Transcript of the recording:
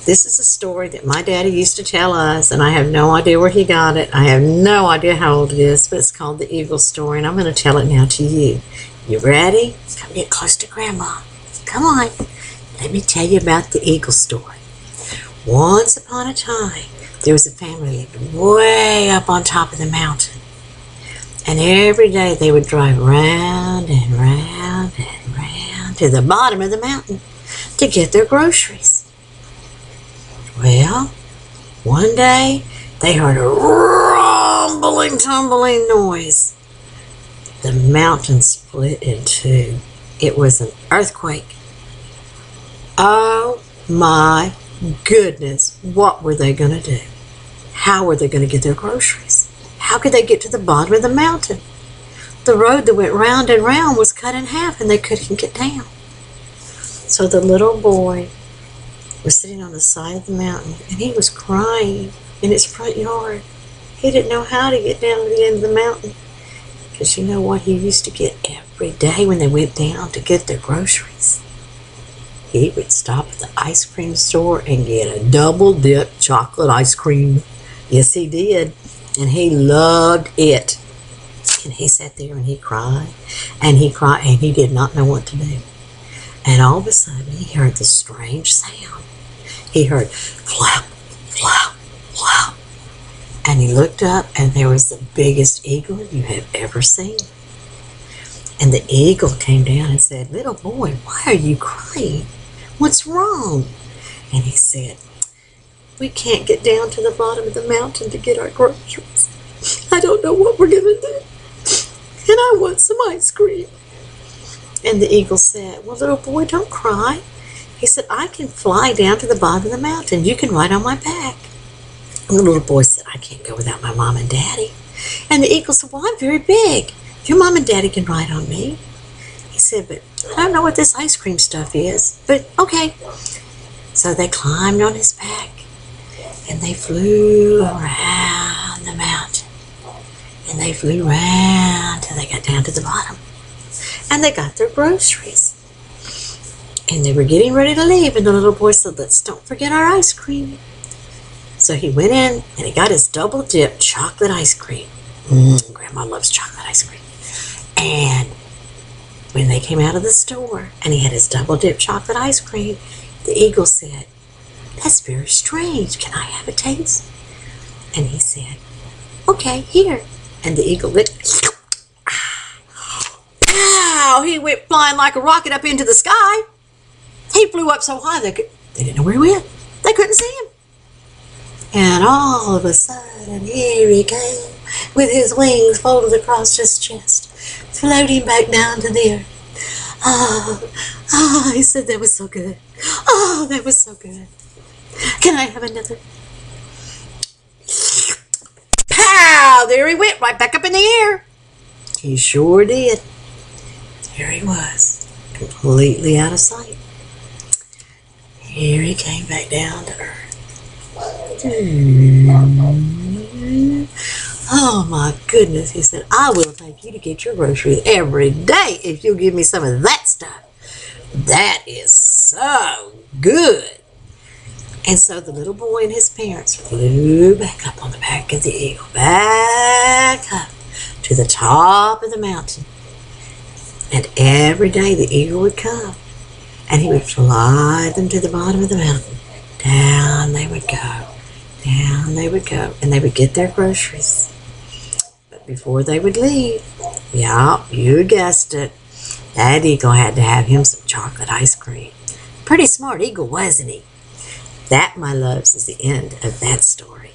This is a story that my daddy used to tell us, and I have no idea where he got it. I have no idea how old it is, but it's called the Eagle Story, and I'm going to tell it now to you. You ready? Come get close to Grandma. Come on. Let me tell you about the Eagle Story. Once upon a time, there was a family living way up on top of the mountain. And every day they would drive round and round and round to the bottom of the mountain to get their groceries. Well, one day they heard a rumbling, tumbling noise. The mountain split in two. It was an earthquake. Oh my goodness, what were they going to do? How were they going to get their groceries? How could they get to the bottom of the mountain? The road that went round and round was cut in half and they couldn't get down. So the little boy was sitting on the side of the mountain and he was crying in his front yard. He didn't know how to get down to the end of the mountain. Because you know what he used to get every day when they went down to get their groceries? He would stop at the ice cream store and get a double-dip chocolate ice cream. Yes, he did. And he loved it. And he sat there and he cried. And he cried and he did not know what to do. And all of a sudden he heard this strange sound. He heard flap, flap, flap. And he looked up and there was the biggest eagle you have ever seen. And the eagle came down and said, "Little boy, why are you crying? What's wrong?" And he said, "We can't get down to the bottom of the mountain to get our groceries. I don't know what we're going to do. And I want some ice cream." And the eagle said, "Well, little boy, don't cry." He said, "I can fly down to the bottom of the mountain. You can ride on my back." And the little boy said, "I can't go without my mom and daddy." And the eagle said, "Well, I'm very big. Your mom and daddy can ride on me." He said, "But I don't know what this ice cream stuff is, but okay." So they climbed on his back and they flew around the mountain. And they flew around till they got down to the bottom. And they got their groceries. And they were getting ready to leave, and the little boy said, "Let's don't forget our ice cream." So he went in and he got his double-dip chocolate ice cream. Grandma loves chocolate ice cream. And when they came out of the store and he had his double-dip chocolate ice cream, the eagle said, "That's very strange. Can I have a taste?" And he said, "Okay, here." And the eagle lit. Ow! He went flying like a rocket up into the sky. He flew up so high they didn't know where he went. They couldn't see him. And all of a sudden, here he came with his wings folded across his chest, floating back down to the earth. He said, "That was so good. Oh, that was so good. Can I have another?" Pow! There he went, right back up in the air. He sure did. There he was, completely out of sight. Here he came back down to earth. Oh my goodness, he said, "I will take you to get your groceries every day if you'll give me some of that stuff. That is so good." And so the little boy and his parents flew back up on the back of the eagle, back up to the top of the mountain. And every day the eagle would come and he would fly them to the bottom of the mountain. Down they would go, down they would go, and they would get their groceries. But before they would leave, yeah, you guessed it, that eagle had to have him some chocolate ice cream. Pretty smart eagle, wasn't he? That, my loves, is the end of that story.